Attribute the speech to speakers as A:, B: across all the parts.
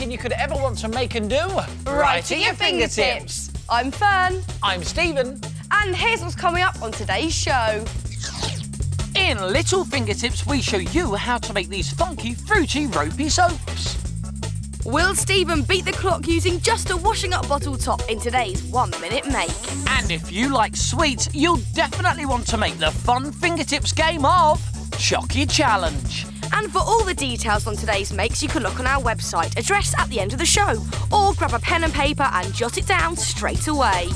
A: thing you could ever want to make and do
B: Right at your fingertips. I'm Fern.
A: I'm Stephen.
B: And here's what's coming up on today's show.
A: In Little Fingertips, we show you how to make these funky, fruity, ropey soaps.
B: Will Stephen beat the clock using just a washing up bottle top in today's 1 minute make?
A: And if you like sweets, you'll definitely want to make the fun fingertips game of Chocky Challenge.
B: And for all the details on today's makes, you can look on our website, addressed at the end of the show, or grab a pen and paper and jot it down straight away.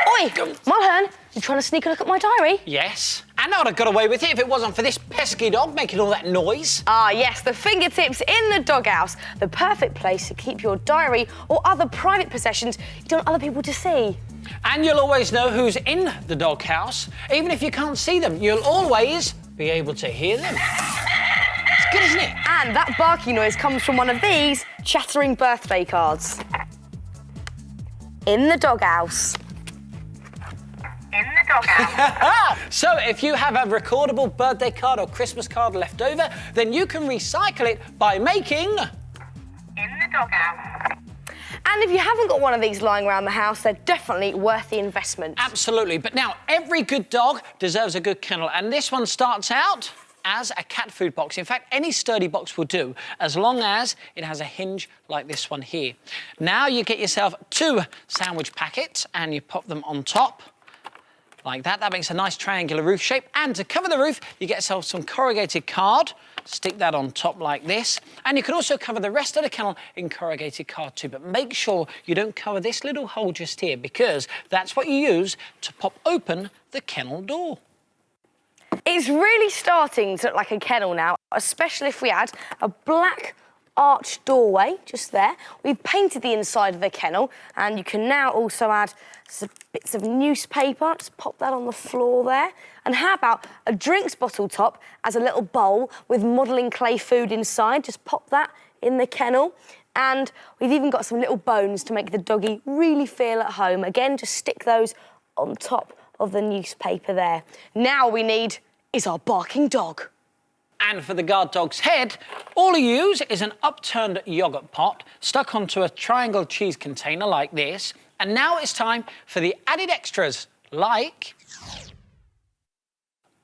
B: Oi, Mulhern, you trying to sneak a look at my diary?
A: Yes, and I would have got away with it if it wasn't for this pesky dog making all that noise.
B: Ah, yes, the fingertips in the doghouse. The perfect place to keep your diary or other private possessions you don't want other people to see.
A: And you'll always know who's in the doghouse. Even if you can't see them, you'll always be able to hear them. It's good, isn't it?
B: And that barking noise comes from one of these chattering birthday cards. In the doghouse. In the doghouse.
A: So if you have a recordable birthday card or Christmas card left over, then you can recycle it by making...
C: In the doghouse.
B: And if you haven't got one of these lying around the house, they're definitely worth the investment.
A: Absolutely. But now, every good dog deserves a good kennel, and this one starts out as a cat food box. In fact, any sturdy box will do, as long as it has a hinge like this one here. Now you get yourself 2 sandwich packets and you pop them on top like that. That makes a nice triangular roof shape. And to cover the roof, you get yourself some corrugated card. Stick that on top like this. And you can also cover the rest of the kennel in corrugated card too, but make sure you don't cover this little hole just here, because that's what you use to pop open the kennel door.
B: It's really starting to look like a kennel now, especially if we add a black arched doorway just there. We've painted the inside of the kennel, and you can now also add some bits of newspaper. Just pop that on the floor there. And how about a drinks bottle top as a little bowl with modelling clay food inside? Just pop that in the kennel. And we've even got some little bones to make the doggy really feel at home. Again, just stick those on top of the newspaper there. Now we need is our barking dog.
A: And for the guard dog's head, all you use is an upturned yoghurt pot stuck onto a triangle cheese container like this. And now it's time for the added extras, like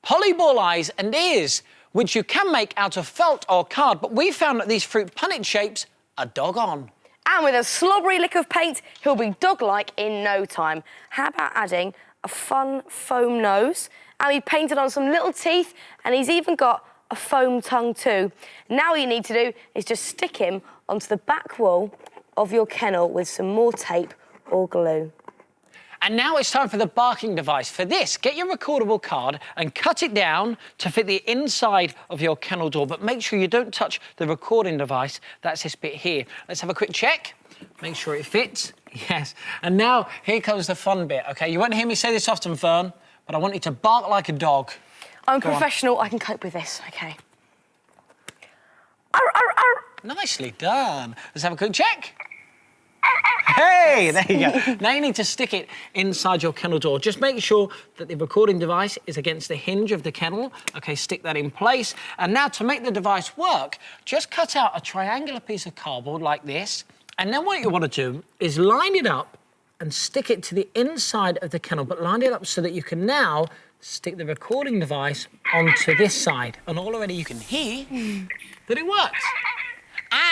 A: polyball eyes and ears, which you can make out of felt or card, but we found that these fruit punnet shapes are dog on.
B: And with a slobbery lick of paint, he'll be dog-like in no time. How about adding a fun foam nose? And we painted on some little teeth, and he's even got a foam tongue too. Now all you need to do is just stick him onto the back wall of your kennel with some more tape or glue.
A: And now it's time for the barking device. For this, get your recordable card and cut it down to fit the inside of your kennel door, but make sure you don't touch the recording device. That's this bit here. Let's have a quick check. Make sure it fits. Yes. And now here comes the fun bit, OK? You won't hear me say this often, Fern, but I want you to bark like a dog.
B: I'm professional, I can cope with this, OK.
A: Nicely done. Let's have a quick check. Hey, there you go. Now you need to stick it inside your kennel door. Just make sure that the recording device is against the hinge of the kennel. OK, stick that in place. And now to make the device work, just cut out a triangular piece of cardboard like this. And then what you want to do is line it up and stick it to the inside of the kennel, but line it up so that you can now stick the recording device onto this side. And already you can hear that it works.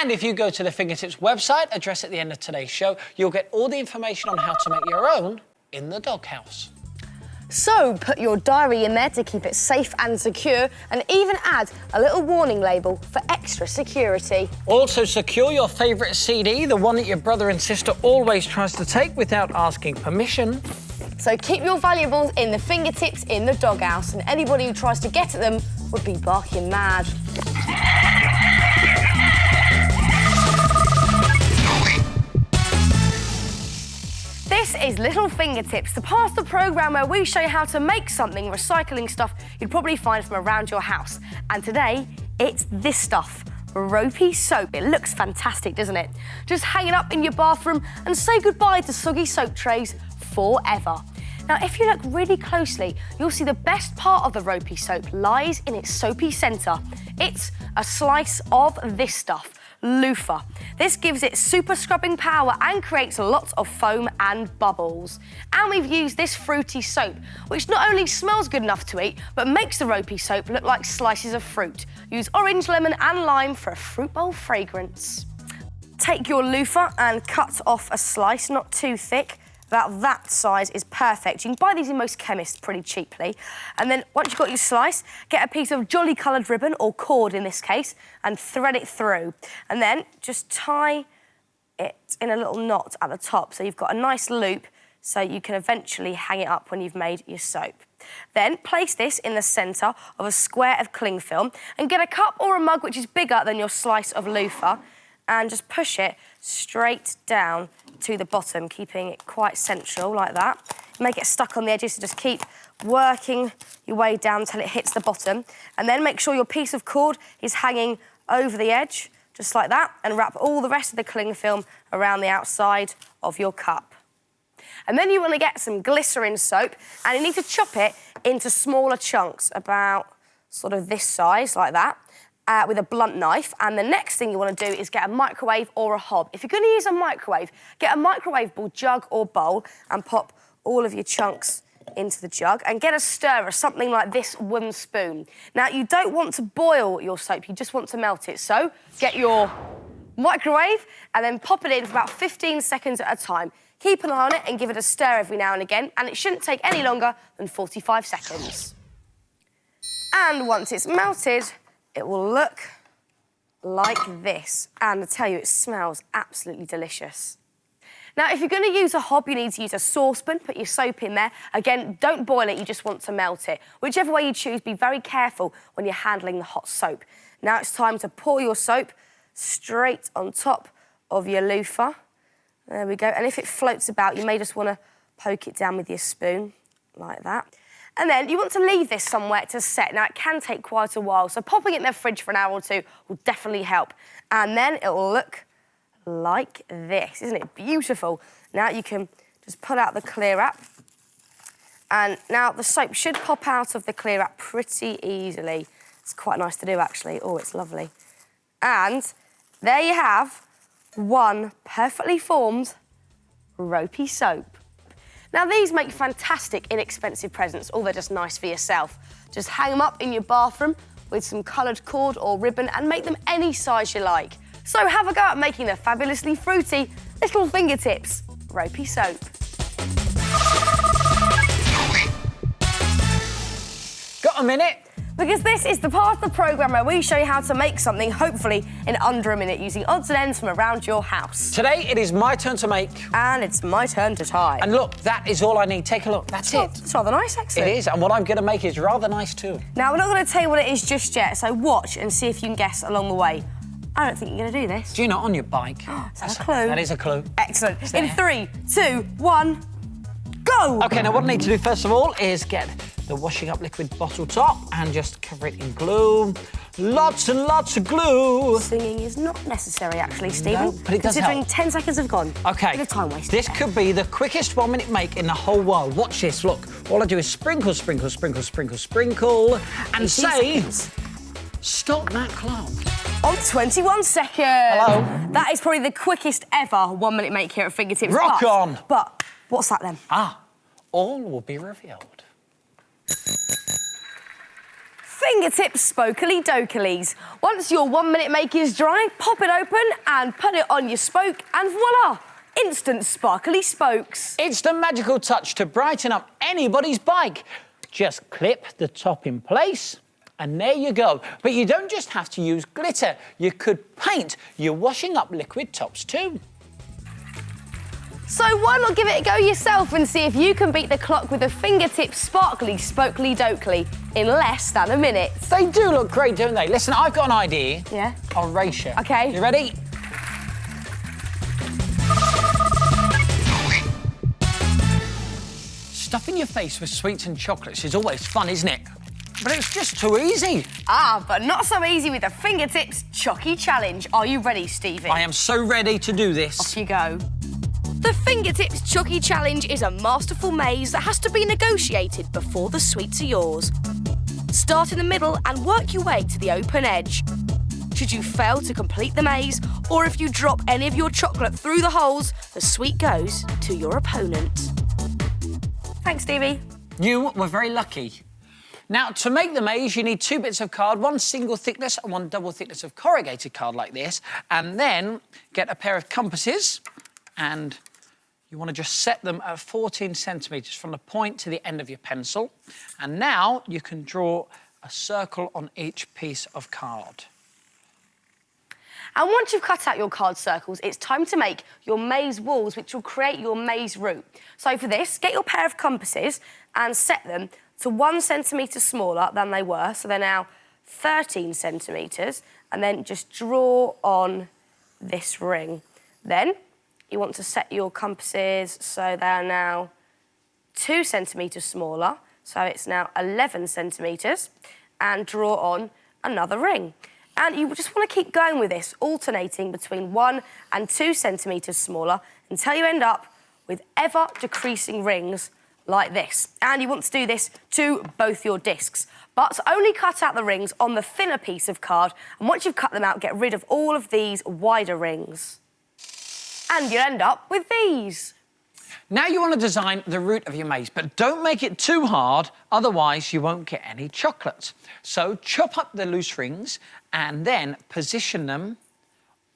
A: And if you go to the Fingertips website, address at the end of today's show, you'll get all the information on how to make your own in the doghouse.
B: So put your diary in there to keep it safe and secure, and even add a little warning label for extra security.
A: Also secure your favourite CD, the one that your brother and sister always tries to take without asking permission.
B: So keep your valuables in the Fingertips in the doghouse, and anybody who tries to get at them would be barking mad. This is Little Fingertips, the part of the programme where we show you how to make something recycling stuff you'd probably find from around your house. And today, it's this stuff, Ropey soap. It looks fantastic, doesn't it? Just hang it up in your bathroom and say goodbye to soggy soap trays forever. Now, if you look really closely, you'll see the best part of the Ropey soap lies in its soapy centre. It's a slice of this stuff, loofah. This gives it super scrubbing power and creates lots of foam and bubbles. And we've used this fruity soap, which not only smells good enough to eat, but makes the Ropey soap look like slices of fruit. Use orange, lemon and lime for a fruit bowl fragrance. Take your loofah and cut off a slice, not too thick. About that size is perfect. You can buy these in most chemists pretty cheaply. And then once you've got your slice, get a piece of jolly coloured ribbon, or cord in this case, and thread it through. And then just tie it in a little knot at the top so you've got a nice loop so you can eventually hang it up when you've made your soap. Then place this in the centre of a square of cling film and get a cup or a mug which is bigger than your slice of loofah and just push it straight down to the bottom, keeping it quite central like that. You may get stuck on the edges, so just keep working your way down until it hits the bottom. And then make sure your piece of cord is hanging over the edge, just like that, and wrap all the rest of the cling film around the outside of your cup. And then you want to get some glycerin soap, and you need to chop it into smaller chunks, about sort of this size, like that. With a blunt knife, and the next thing you want to do is get a microwave or a hob. If you're going to use a microwave, get a microwavable jug or bowl and pop all of your chunks into the jug and get a stirrer, something like this wooden spoon. Now, you don't want to boil your soap, you just want to melt it. So get your microwave and then pop it in for about 15 seconds at a time. Keep an eye on it and give it a stir every now and again, and it shouldn't take any longer than 45 seconds. And once it's melted, it will look like this. And I tell you, it smells absolutely delicious. Now, if you're going to use a hob, you need to use a saucepan, put your soap in there. Again, don't boil it, you just want to melt it. Whichever way you choose, be very careful when you're handling the hot soap. Now it's time to pour your soap straight on top of your loofah. There we go. And if it floats about, you may just want to poke it down with your spoon, like that. And then you want to leave this somewhere to set. Now, it can take quite a while, so popping it in the fridge for an hour or two will definitely help. And then it will look like this. Isn't it beautiful? Now you can just pull out the clear wrap. And now the soap should pop out of the clear wrap pretty easily. It's quite nice to do, actually. Oh, it's lovely. And there you have one perfectly formed Ropey soap. Now, these make fantastic, inexpensive presents, or they're just nice for yourself. Just hang them up in your bathroom with some coloured cord or ribbon and make them any size you like. So have a go at making the fabulously fruity little fingertips Ropey soap.
A: Got a minute?
B: Because this is the part of the programme where we show you how to make something, hopefully, in under a minute, using odds and ends from around your house.
A: Today, it is my turn to make.
B: And it's my turn to tie.
A: And look, that is all I need. Take a look. That's it.
B: It's rather nice, actually.
A: It is, and what I'm going to make is rather nice too.
B: Now, we're not going to tell you what it is just yet, so watch and see if you can guess along the way. I don't think you're going to do this.
A: Do you not on your bike?
B: Is that a clue?
A: That is a clue.
B: Excellent. In 3, 2, 1, go!
A: OK, now what I need to do first of all is get the washing up liquid bottle top and just cover it in glue. Lots and lots of glue.
B: Singing is not necessary, actually, Stephen.
A: No, but it does
B: considering
A: help.
B: 10 seconds have gone.
A: OK.
B: Bit of time waste.
A: This could be the quickest 1 minute make in the whole world. Watch this, look. All I do is sprinkle, sprinkle, sprinkle, sprinkle, sprinkle, and say, stop that clock.
B: On 21 seconds.
A: Hello.
B: That is probably the quickest ever 1 minute make here at Fingertips.
A: Rock on.
B: But what's that then?
A: All will be revealed.
B: Fingertips spokily dokilies. Once your 1 minute make is dry, pop it open and put it on your spoke and voila! Instant sparkly spokes.
A: It's the magical touch to brighten up anybody's bike. Just clip the top in place and there you go. But you don't just have to use glitter. You could paint your washing up liquid tops too.
B: So why not give it a go yourself and see if you can beat the clock with a Fingertips sparkly spokely dokily in less than a minute.
A: They do look great, don't they? Listen, I've got an idea.
B: Yeah?
A: I'll race you.
B: OK.
A: You ready? Stuffing your face with sweets and chocolates is always fun, isn't it? But it's just too easy.
B: Ah, but not so easy with the fingertips chucky challenge. Are you ready, Stevie?
A: I am so ready to do this.
B: Off you go. The fingertips chucky challenge is a masterful maze that has to be negotiated before the sweets are yours. Start in the middle and work your way to the open edge. Should you fail to complete the maze, or if you drop any of your chocolate through the holes, the sweet goes to your opponent. Thanks, Stevie.
A: You were very lucky. Now, to make the maze, you need 2 bits of card, 1 single thickness and 1 double thickness of corrugated card like this, and then get a pair of compasses, and you want to just set them at 14 centimetres from the point to the end of your pencil. And now you can draw a circle on each piece of card.
B: And once you've cut out your card circles, it's time to make your maze walls, which will create your maze route. So for this, get your pair of compasses and set them to 1 centimetre smaller than they were, so they're now 13 centimetres, and then just draw on this ring. Then you want to set your compasses so they are now 2 centimetres smaller, so it's now 11 centimetres, and draw on another ring. And you just want to keep going with this, alternating between 1 and 2 centimetres smaller until you end up with ever-decreasing rings like this. And you want to do this to both your discs. But only cut out the rings on the thinner piece of card, and once you've cut them out, get rid of all of these wider rings. And you'll end up with these.
A: Now you want to design the route of your maze, but don't make it too hard, otherwise you won't get any chocolate. So chop up the loose rings and then position them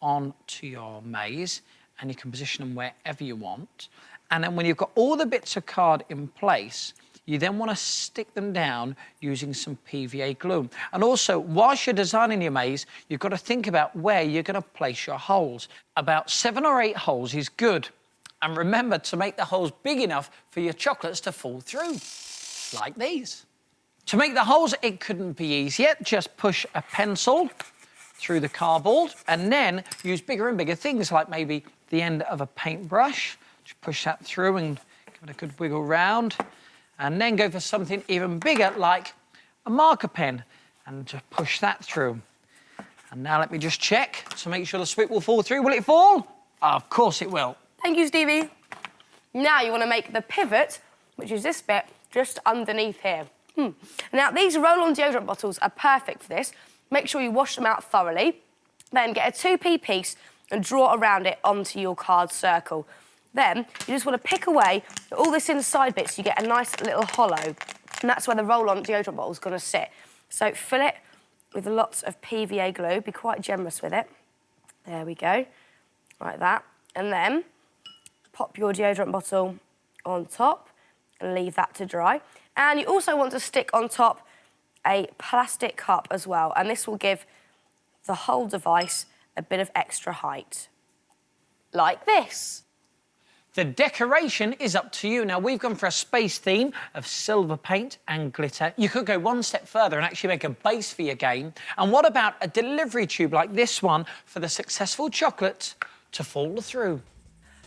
A: onto your maze, and you can position them wherever you want. And then when you've got all the bits of card in place, you then want to stick them down using some PVA glue. And also, whilst you're designing your maze, you've got to think about where you're going to place your holes. About 7 or 8 holes is good. And remember to make the holes big enough for your chocolates to fall through, like these. To make the holes, it couldn't be easier. Just push a pencil through the cardboard and then use bigger and bigger things, like maybe the end of a paintbrush. Just push that through and give it a good wiggle round. And then go for something even bigger, like a marker pen, and just push that through. And now let me just check to make sure the sweet will fall through. Will it fall? Of course it will.
B: Thank you, Stevie. Now you want to make the pivot, which is this bit, just underneath here. Now, these roll-on deodorant bottles are perfect for this. Make sure you wash them out thoroughly. Then get a 2p piece and draw around it onto your card circle. Then you just want to pick away all this inside bit so you get a nice little hollow. And that's where the roll-on deodorant bottle is going to sit. So fill it with lots of PVA glue. Be quite generous with it. There we go. Like that. And then pop your deodorant bottle on top and leave that to dry. And you also want to stick on top a plastic cup as well. And this will give the whole device a bit of extra height. Like this.
A: The decoration is up to you. Now, we've gone for a space theme of silver paint and glitter. You could go one step further and actually make a base for your game. And what about a delivery tube like this one for the successful chocolate to fall through?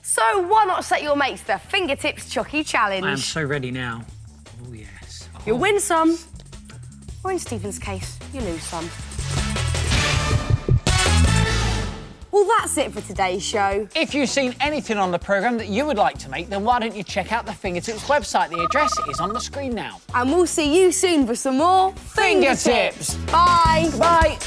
B: So why not set your mates the Fingertips Chucky Challenge?
A: I am so ready now. Oh, yes. Oh.
B: You'll win some, or in Stephen's case, you lose some. Well, that's it for today's show.
A: If you've seen anything on the programme that you would like to make, then why don't you check out the Fingertips website? The address is on the screen now.
B: And we'll see you soon for some more
A: Fingertips.
B: Bye.
A: Bye.